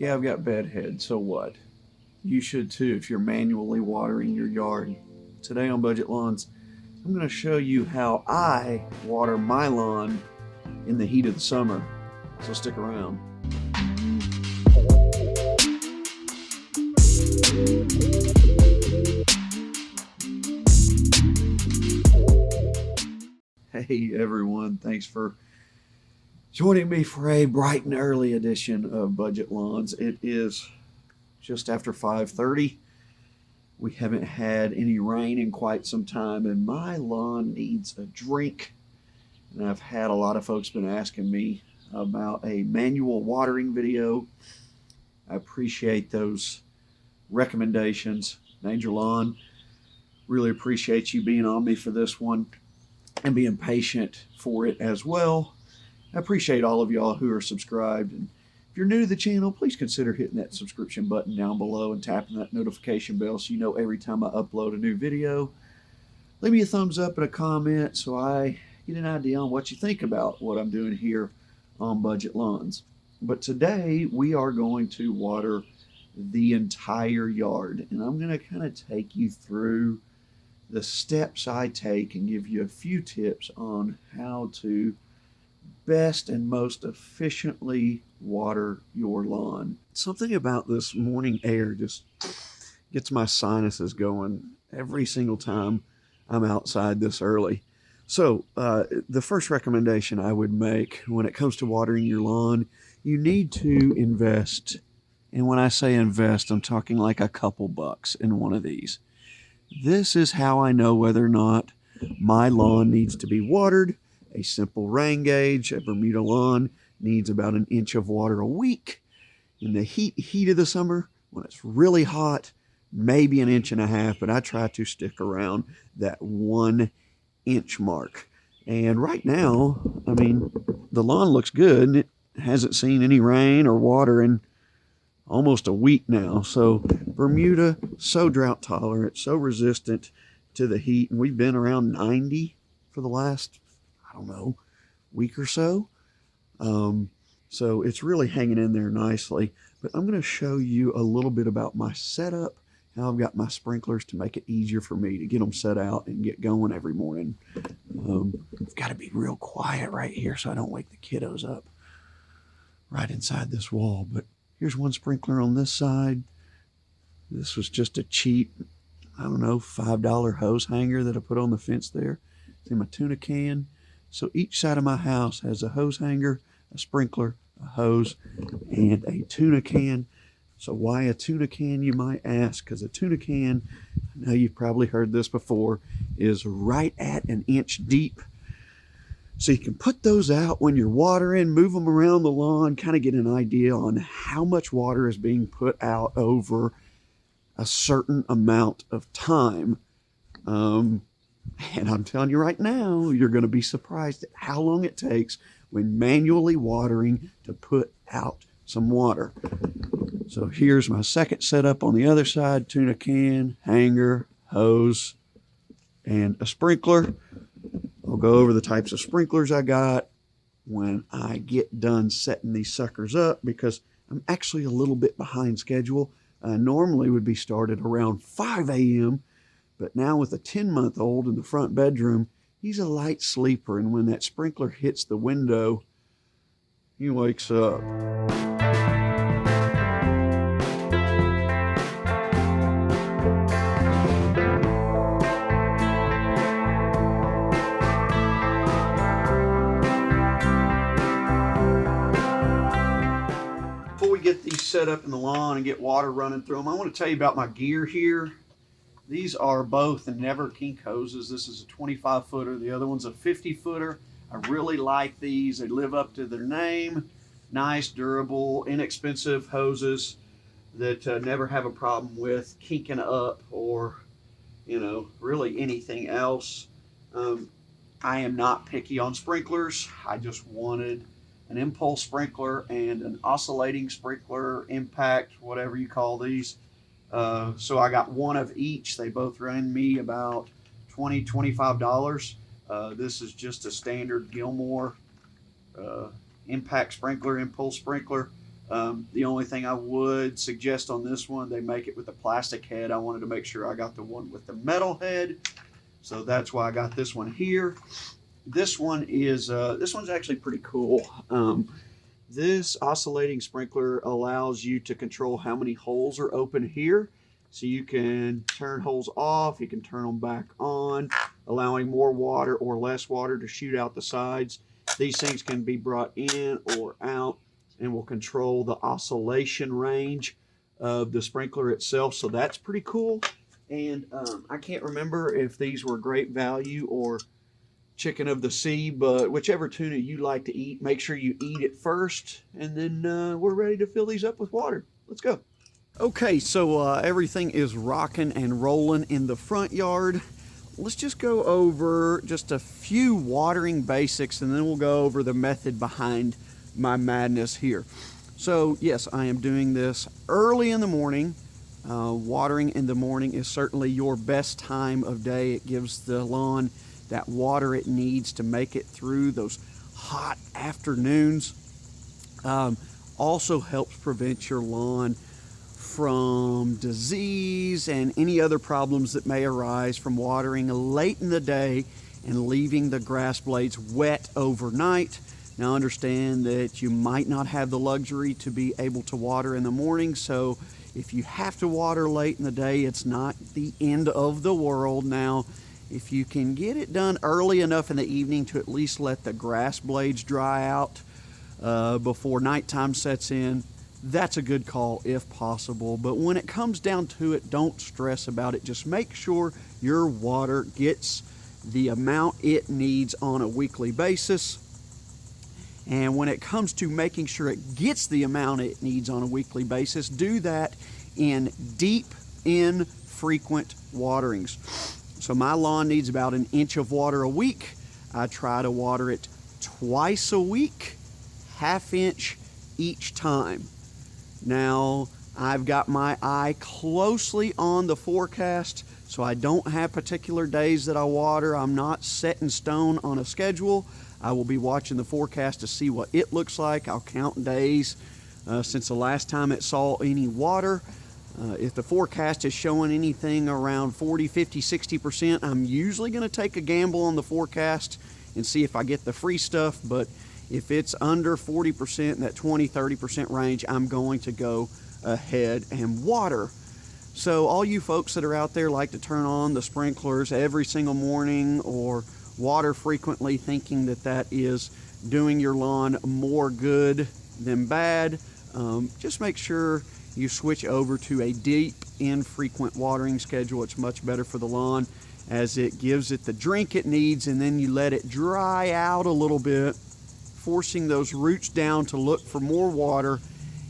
Yeah, I've got bedhead, so what? You should too if you're manually watering your yard. Today on Budget Lawns, I'm going to show you how I water my lawn in the heat of the summer. So stick around. Hey everyone, thanks for joining me for a bright and early edition of Budget Lawns. It is just after 5:30. We haven't had any rain in quite some time, and my lawn needs a drink. And I've had a lot of folks been asking me about a manual watering video. I appreciate those recommendations. Danger Lawn, really appreciate you being on me for this one and being patient for it as well. I appreciate all of y'all who are subscribed. And if you're new to the channel, please consider hitting that subscription button down below and tapping that notification bell so you know every time I upload a new video. Leave me a thumbs up and a comment so I get an idea on what you think about what I'm doing here on Budget Lawns. But today we are going to water the entire yard, and I'm going to kind of take you through the steps I take and give you a few tips on how to best and most efficiently water your lawn. Something about this morning air just gets my sinuses going every single time I'm outside this early. So the first recommendation I would make when it comes to watering your lawn, you need to invest. And when I say invest, I'm talking like a couple bucks in one of these. This is how I know whether or not my lawn needs to be watered. A simple rain gauge, a Bermuda lawn, needs about an inch of water a week. In the heat of the summer, when it's really hot, maybe an inch and a half, but I try to stick around that 1 inch mark. And right now, I mean, the lawn looks good. It hasn't seen any rain or water in almost a week now. So Bermuda, so drought tolerant, so resistant to the heat. And we've been around 90 for the last, I don't know, week or so. So it's really hanging in there nicely. But I'm going to show you a little bit about my setup, how I've got my sprinklers to make it easier for me to get them set out and get going every morning. I've got to be real quiet right here so I don't wake the kiddos up right inside this wall. But here's one sprinkler on this side. This was just a cheap, I don't know, $5 hose hanger that I put on the fence there. It's in my tuna can. So each side of my house has a hose hanger, a sprinkler, a hose, and a tuna can. So why a tuna can, you might ask? Because a tuna can, I know you've probably heard this before, is right at an inch deep. So you can put those out when you're watering, move them around the lawn, kind of get an idea on how much water is being put out over a certain amount of time. And I'm telling you right now, you're going to be surprised at how long it takes when manually watering to put out some water. So here's my second setup on the other side: tuna can, hanger, hose, and a sprinkler. I'll go over the types of sprinklers I got when I get done setting these suckers up, because I'm actually a little bit behind schedule. I normally would be started around 5 a.m., but now with a 10-month-old in the front bedroom, he's a light sleeper, and when that sprinkler hits the window, he wakes up. Before we get these set up in the lawn and get water running through them, I want to tell you about my gear here. These are both the Never Kink hoses. This is a 25-footer. The other one's a 50-footer. I really like these. They live up to their name. Nice, durable, inexpensive hoses that never have a problem with kinking up or, really anything else. I am not picky on sprinklers. I just wanted an impulse sprinkler and an oscillating sprinkler, impact, whatever you call these. So I got one of each. They both ran me about $20, $25. This is just a standard Gilmore impact sprinkler, impulse sprinkler. The only thing I would suggest on this one, they make it with a plastic head. I wanted to make sure I got the one with the metal head, so that's why I got this one here. This one is this one's actually pretty cool. This oscillating sprinkler allows you to control how many holes are open here. So you can turn holes off, you can turn them back on, allowing more water or less water to shoot out the sides. These things can be brought in or out and will control the oscillation range of the sprinkler itself. So that's pretty cool. And I can't remember if these were great value or chicken of the sea, but whichever tuna you like to eat, make sure you eat it first, and then we're ready to fill these up with water. Let's go. Okay, so everything is rocking and rolling in the front yard. Let's just go over just a few watering basics, and then we'll go over the method behind my madness here. So yes, I am doing this early in the morning. Watering in the morning is certainly your best time of day. It gives the lawn that water it needs to make it through those hot afternoons. Also helps prevent your lawn from disease and any other problems that may arise from watering late in the day and leaving the grass blades wet overnight. Now understand that you might not have the luxury to be able to water in the morning, so if you have to water late in the day, it's not the end of the world. Now, if you can get it done early enough in the evening to at least let the grass blades dry out before nighttime sets in, that's a good call if possible. But when it comes down to it, don't stress about it. Just make sure your water gets the amount it needs on a weekly basis. And when it comes to making sure it gets the amount it needs on a weekly basis, do that in deep, infrequent waterings. So my lawn needs about an inch of water a week. I try to water it twice a week, ½ inch each time. Now, I've got my eye closely on the forecast, so I don't have particular days that I water. I'm not set in stone on a schedule. I will be watching the forecast to see what it looks like. I'll count days since the last time it saw any water. If the forecast is showing anything around 40, 50, 60%, I'm usually going to take a gamble on the forecast and see if I get the free stuff. But if it's under 40%, that 20, 30% range, I'm going to go ahead and water. So all you folks that are out there like to turn on the sprinklers every single morning or water frequently, thinking that that is doing your lawn more good than bad, just make sure you switch over to a deep, infrequent watering schedule. It's much better for the lawn as it gives it the drink it needs, and then you let it dry out a little bit, forcing those roots down to look for more water,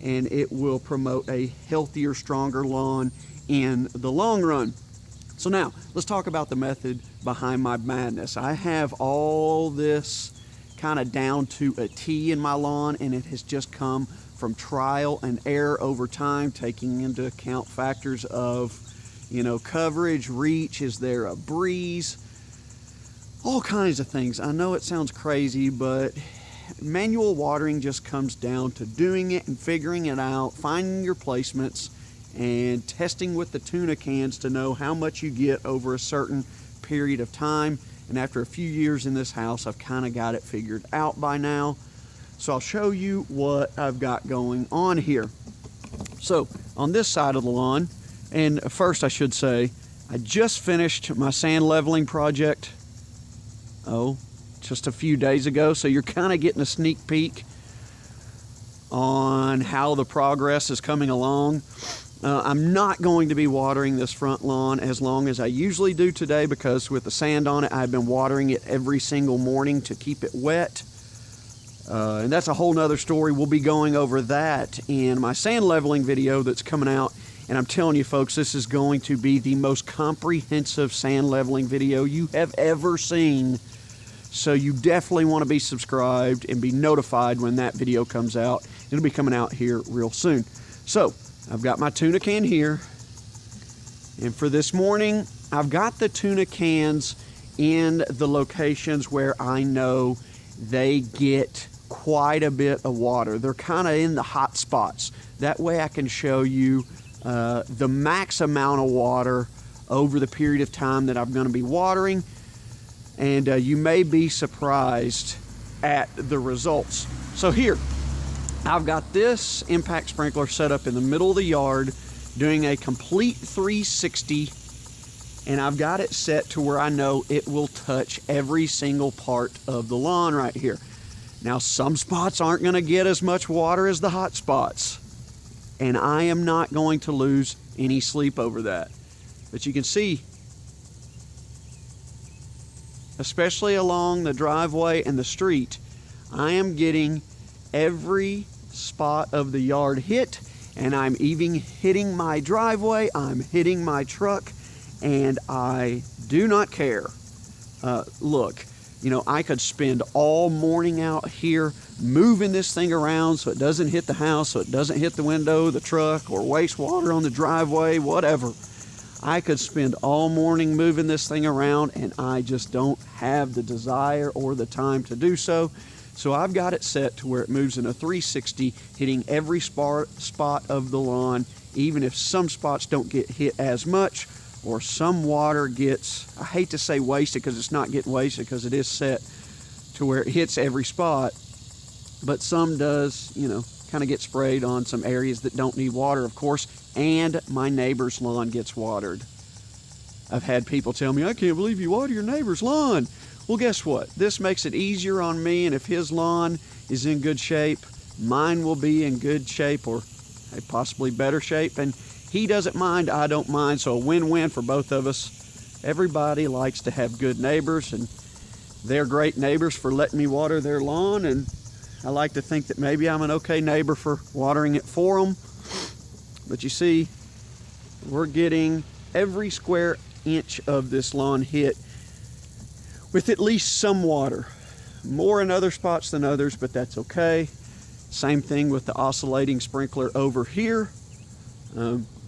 and it will promote a healthier, stronger lawn in the long run. So now, let's talk about the method behind my madness. I have all this kind of down to a T in my lawn, and it has just come from trial and error over time, taking into account factors of, coverage, reach, is there a breeze, all kinds of things. I know it sounds crazy, but manual watering just comes down to doing it and figuring it out, finding your placements, and testing with the tuna cans to know how much you get over a certain period of time. And after a few years in this house, I've kind of got it figured out by now. So I'll show you what I've got going on here. So on this side of the lawn, and first I should say, I just finished my sand leveling project, just a few days ago. So you're kind of getting a sneak peek on how the progress is coming along. I'm not going to be watering this front lawn as long as I usually do today, because with the sand on it, I've been watering it every single morning to keep it wet. And that's a whole nother story. We'll be going over that in my sand leveling video that's coming out. And I'm telling you folks, this is going to be the most comprehensive sand leveling video you have ever seen. So you definitely want to be subscribed and be notified when that video comes out. It'll be coming out here real soon. So I've got my tuna can here. And for this morning, I've got the tuna cans in the locations where I know they get quite a bit of water. They're kind of in the hot spots. That way I can show you the max amount of water over the period of time that I'm going to be watering, and you may be surprised at the results. So here, I've got this impact sprinkler set up in the middle of the yard, doing a complete 360, and I've got it set to where I know it will touch every single part of the lawn right here. Now, some spots aren't going to get as much water as the hot spots, and I am not going to lose any sleep over that. But you can see, especially along the driveway and the street, I am getting every spot of the yard hit, and I'm even hitting my driveway, I'm hitting my truck, and I do not care. Look, you know, I could spend all morning out here moving this thing around so it doesn't hit the house, so it doesn't hit the window, the truck, or waste water on the driveway, whatever. I could spend all morning moving this thing around, and I just don't have the desire or the time to do so. So I've got it set to where it moves in a 360, hitting every spot of the lawn, even if some spots don't get hit as much, or some water gets, I hate to say wasted because it's not getting wasted because it is set to where it hits every spot, but some does, you know, kind of get sprayed on some areas that don't need water, of course, and my neighbor's lawn gets watered. I've had people tell me, I can't believe you water your neighbor's lawn. Well, guess what? This makes it easier on me, and if his lawn is in good shape, mine will be in good shape, or possibly better shape, and he doesn't mind, I don't mind, so a win-win for both of us. Everybody likes to have good neighbors, and they're great neighbors for letting me water their lawn, and I like to think that maybe I'm an okay neighbor for watering it for them. But you see, we're getting every square inch of this lawn hit with at least some water. More in other spots than others, but that's okay. Same thing with the oscillating sprinkler over here.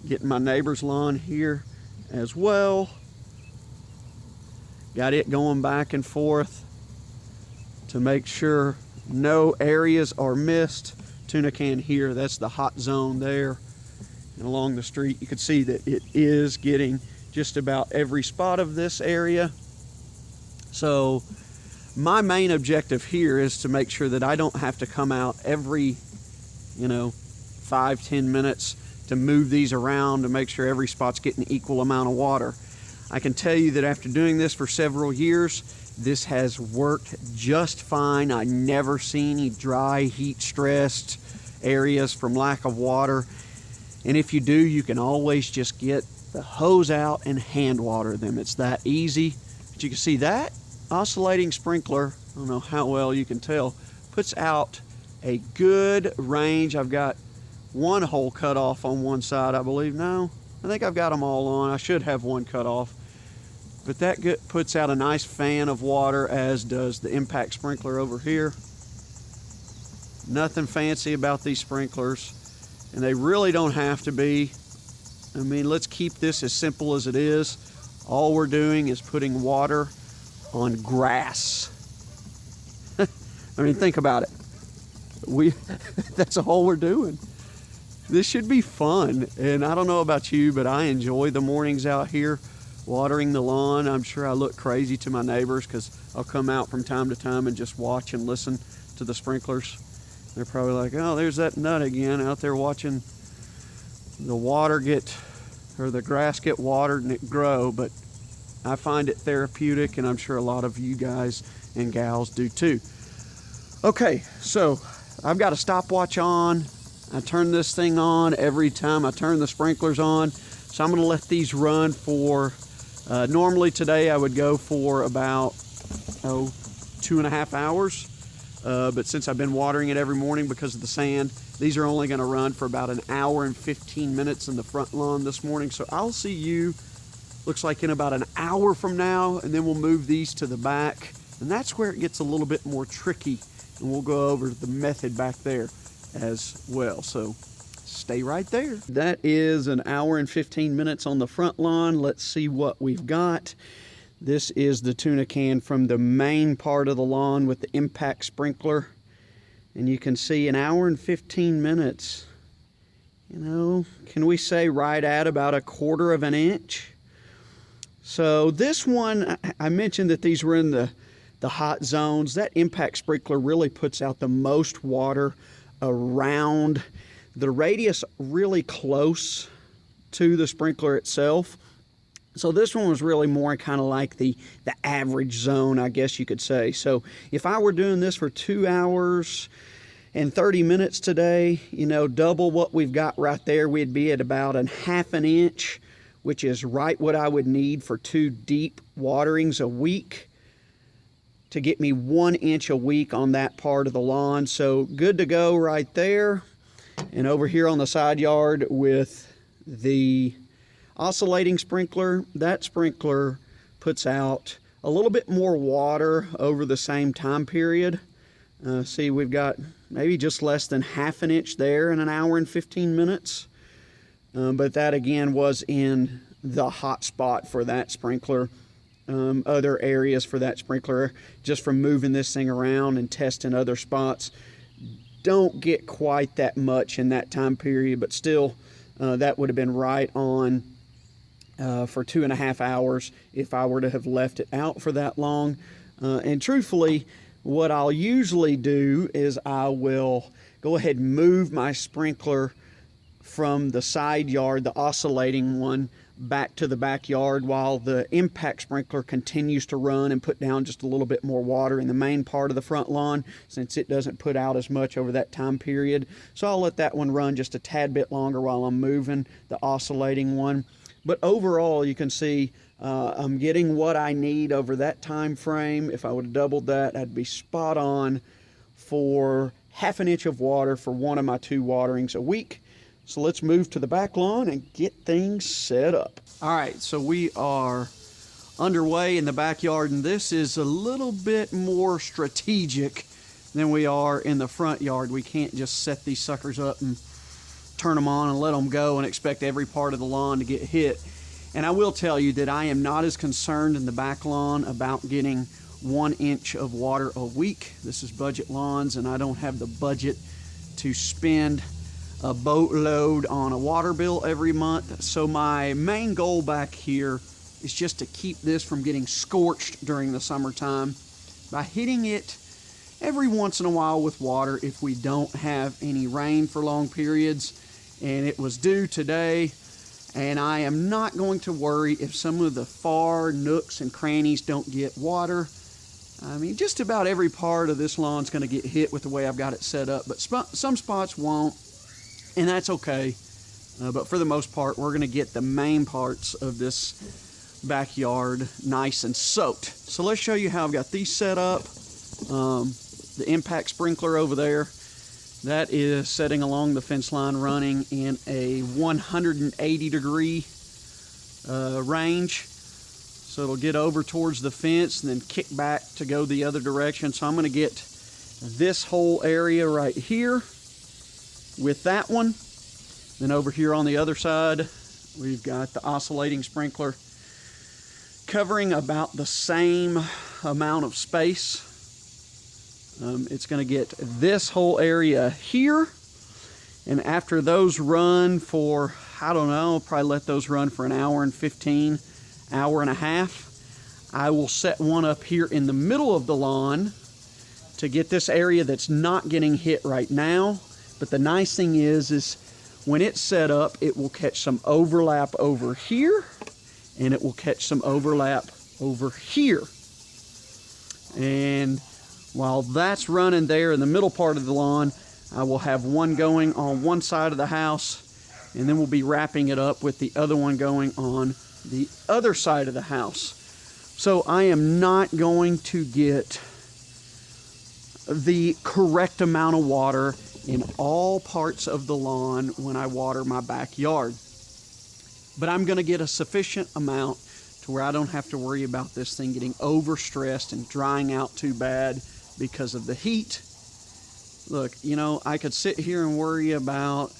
Getting my neighbor's lawn here as well. Got it going back and forth to make sure no areas are missed. Tuna can here, that's the hot zone there. And along the street, you can see that it is getting just about every spot of this area. So my main objective here is to make sure that I don't have to come out every, 5-10 minutes to move these around to make sure every spot's getting an equal amount of water. I can tell you that after doing this for several years, this has worked just fine. I never see any dry, heat-stressed areas from lack of water. And if you do, you can always just get the hose out and hand water them. It's that easy. But you can see that oscillating sprinkler, I don't know how well you can tell, puts out a good range. I've got one hole cut off on one side, I believe. No, I think I've got them all on. I should have one cut off. But that puts out a nice fan of water, as does the impact sprinkler over here. Nothing fancy about these sprinklers, and they really don't have to be. I mean, let's keep this as simple as it is. All we're doing is putting water on grass. I mean, think about it. That's all we're doing. This should be fun, and I don't know about you, but I enjoy the mornings out here watering the lawn. I'm sure I look crazy to my neighbors because I'll come out from time to time and just watch and listen to the sprinklers. They're probably like, oh, there's that nut again out there watching the the grass get watered and it grow. But I find it therapeutic, and I'm sure a lot of you guys and gals do too. Okay, so I've got a stopwatch on. I turn this thing on every time I turn the sprinklers on. So I'm going to let these run for, normally today I would go for about 2.5 hours. But since I've been watering it every morning because of the sand, these are only going to run for about 1 hour and 15 minutes in the front lawn this morning. So I'll see you, looks like in about 1 hour from now, and then we'll move these to the back. And that's where it gets a little bit more tricky, and we'll go over the method back there as well. So stay right there. That is 1 hour and 15 minutes on the front lawn. Let's see what we've got. This is the tuna can from the main part of the lawn with the impact sprinkler. And you can see an hour and 15 minutes, you know, can we say right at about 1/4 of an inch? So this one, I mentioned that these were in the hot zones. That impact sprinkler really puts out the most water around the radius really close to the sprinkler itself. So this one was really more kind of like the average zone, I guess you could say. So if I were doing this for 2 hours and 30 minutes today, you know, double what we've got right there, we'd be at about 1/2 an inch, which is right what I would need for 2 deep waterings a week to get me 1 inch a week on that part of the lawn. So good to go right there. And over here on the side yard with the oscillating sprinkler, that sprinkler puts out a little bit more water over the same time period. See, we've got maybe just less than 1/2 an inch there in 1 hour and 15 minutes. But that again was in the hot spot for that sprinkler. Other areas for that sprinkler, just from moving this thing around and testing other spots, don't get quite that much in that time period, but still that would have been right on for 2.5 hours if I were to have left it out for that long. And truthfully, what I'll usually do is I will go ahead and move my sprinkler from the side yard, the oscillating one, back to the backyard while the impact sprinkler continues to run and put down just a little bit more water in the main part of the front lawn, since it doesn't put out as much over that time period. So I'll let that one run just a tad bit longer while I'm moving the oscillating one. But overall, you can see I'm getting what I need over that time frame. If I would have doubled that, I'd be spot on for 1/2 an inch of water for 1 of my 2 waterings a week. So let's move to the back lawn and get things set up. All right, so we are underway in the backyard, and this is a little bit more strategic than we are in the front yard. We can't just set these suckers up and turn them on and let them go and expect every part of the lawn to get hit. And I will tell you that I am not as concerned in the back lawn about getting 1 inch of water a week. This is budget lawns, and I don't have the budget to spend a boatload on a water bill every month. So my main goal back here is just to keep this from getting scorched during the summertime by hitting it every once in a while with water if we don't have any rain for long periods. And it was due today, and I am not going to worry if some of the far nooks and crannies don't get water. I mean, just about every part of this lawn is going to get hit with the way I've got it set up, but some spots won't. And that's okay, but for the most part, we're going to get the main parts of this backyard nice and soaked. So let's show you how I've got these set up. The impact sprinkler over there, that is setting along the fence line, running in a 180-degree range. So it'll get over towards the fence and then kick back to go the other direction. So I'm going to get this whole area right here with that one. Then over here on the other side, we've got the oscillating sprinkler covering about the same amount of space. It's going to get this whole area here, and after those run for, I don't know, I'll probably let those run for 1 hour and 15, hour and a half. I will set one up here in the middle of the lawn to get this area that's not getting hit right now. But the nice thing is when it's set up, it will catch some overlap over here, and it will catch some overlap over here. And while that's running there in the middle part of the lawn, I will have one going on one side of the house, and then we'll be wrapping it up with the other one going on the other side of the house. So I am not going to get the correct amount of water in all parts of the lawn when I water my backyard. But I'm going to get a sufficient amount to where I don't have to worry about this thing getting overstressed and drying out too bad because of the heat. Look, you know, I could sit here and worry about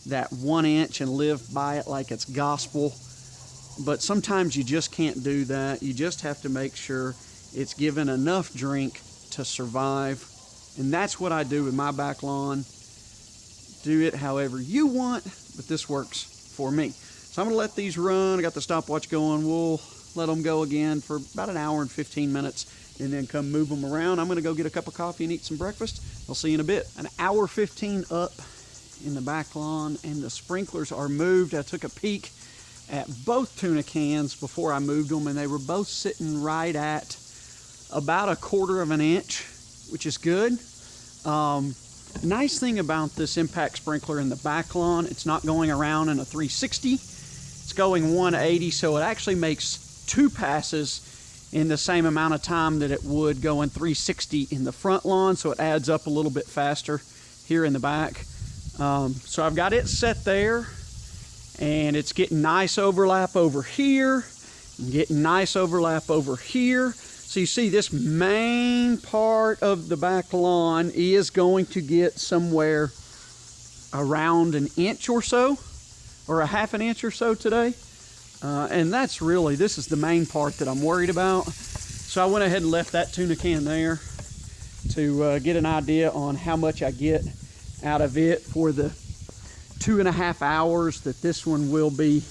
that 1 inch and live by it like it's gospel, but sometimes you just can't do that. You just have to make sure it's given enough drink to survive And that's what I do with my back lawn. Do it however you want, but this works for me. So I'm gonna let these run. I got the stopwatch going. We'll let them go again for about an hour and 15 minutes and then come move them around. I'm gonna go get a cup of coffee and eat some breakfast. I'll see you in a bit. An hour 15 up in the back lawn and the sprinklers are moved. I took a peek at both tuna cans before I moved them, and they were both sitting right at about 1/4 of an inch, which is good. Nice thing about this impact sprinkler in the back lawn, it's not going around in a 360, it's going 180, so it actually makes 2 passes in the same amount of time that it would go in 360 in the front lawn, so it adds up a little bit faster here in the back. So I've got it set there, and it's getting nice overlap over here, and getting nice overlap over here. So you see this main part of the back lawn is going to get somewhere around an inch or so, or a half an inch or so today. And that's really, this is the main part that I'm worried about. So I went ahead and left that tuna can there to get an idea on how much I get out of it for the 2.5 hours that this one will be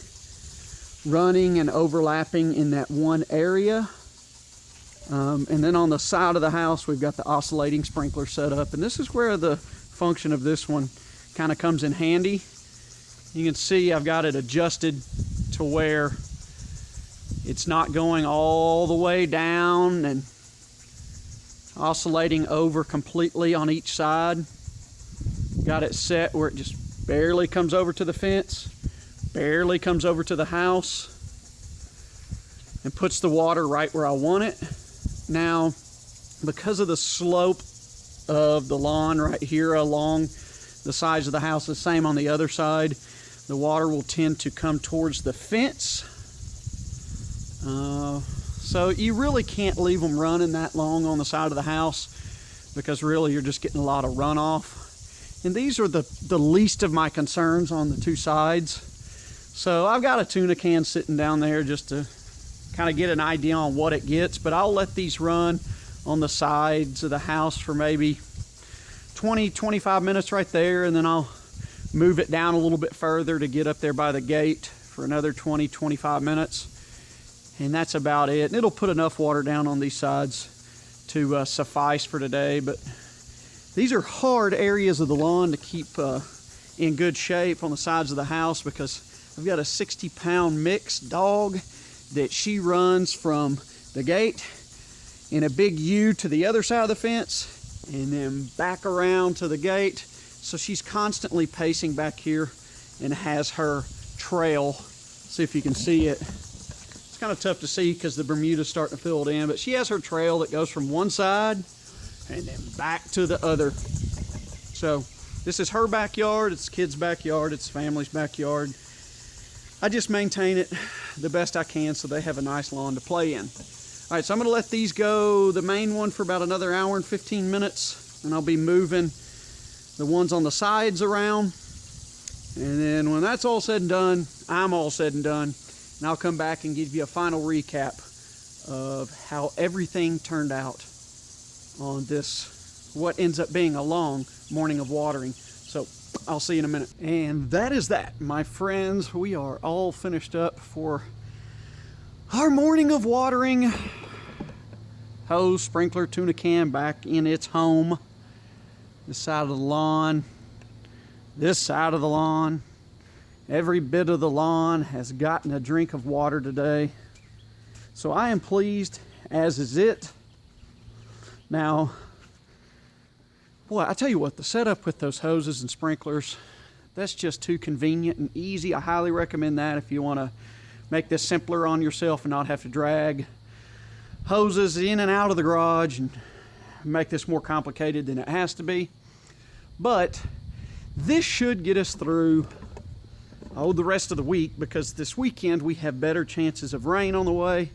running and overlapping in that one area. And then on the side of the house, we've got the oscillating sprinkler set up. And this is where the function of this one kind of comes in handy. You can see I've got it adjusted to where it's not going all the way down and oscillating over completely on each side. Got it set where it just barely comes over to the fence, barely comes over to the house, and puts the water right where I want it. Now, because of the slope of the lawn right here along the sides of the house, the same on the other side, the water will tend to come towards the fence. So you really can't leave them running that long on the side of the house, because really you're just getting a lot of runoff. And these are the least of my concerns on the 2 sides. So I've got a tuna can sitting down there just to kind of get an idea on what it gets, but I'll let these run on the sides of the house for maybe 20-25 minutes right there, and then I'll move it down a little bit further to get up there by the gate for another 20-25 minutes, and that's about it. And it'll put enough water down on these sides to suffice for today. But these are hard areas of the lawn to keep in good shape on the sides of the house, because I've got a 60-pound mixed dog that she runs from the gate in a big U to the other side of the fence and then back around to the gate. So she's constantly pacing back here and has her trail. See if you can see it. It's kind of tough to see because the Bermuda's starting to fill it in, but she has her trail that goes from one side and then back to the other. So this is her backyard, it's the kids' backyard, it's the family's backyard. I just maintain it the best I can so they have a nice lawn to play in. All right, so I'm gonna let these go, the main one, for about another hour and 15 minutes, and I'll be moving the ones on the sides around. And then when that's all said and done, I'm all said and done, and I'll come back and give you a final recap of how everything turned out on this, what ends up being a long morning of watering. So I'll see you in a minute. And that is that, my friends. We are all finished up for our morning of watering. Hose, sprinkler, tuna can back in its home. This side of the lawn, this side of the lawn, every bit of the lawn has gotten a drink of water today. So I am pleased, as is it. Now, boy, I tell you what, the setup with those hoses and sprinklers, that's just too convenient and easy. I highly recommend that if you want to make this simpler on yourself and not have to drag hoses in and out of the garage and make this more complicated than it has to be. But this should get us through the rest of the week, because this weekend we have better chances of rain on the way.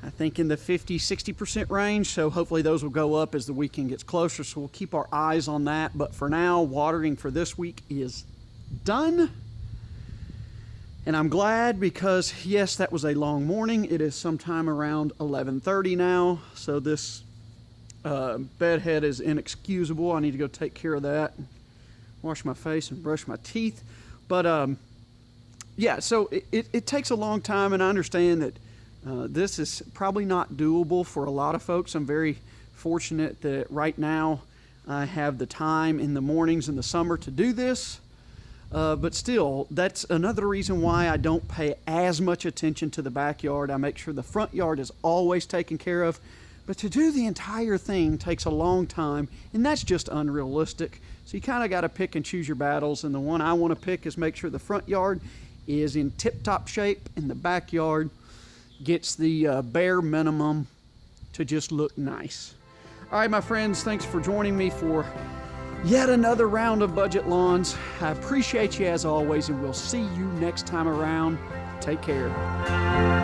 I think in the 50-60% range, so hopefully those will go up as the weekend gets closer, so we'll keep our eyes on that. But for now, watering for this week is done. And I'm glad, because yes, that was a long morning. It is sometime around 11:30 now, so this bedhead is inexcusable. I need to go take care of that, wash my face and brush my teeth. But yeah, so it takes a long time, and I understand that this is probably not doable for a lot of folks. I'm very fortunate that right now I have the time in the mornings in the summer to do this. But still, that's another reason why I don't pay as much attention to the backyard. I make sure the front yard is always taken care of. But to do the entire thing takes a long time, and that's just unrealistic. So you kind of got to pick and choose your battles, and the one I want to pick is make sure the front yard is in tip-top shape, and the backyard gets the bare minimum to just look nice. All right, my friends, thanks for joining me for yet another round of Budget Lawns. I appreciate you as always, and we'll see you next time around. Take care.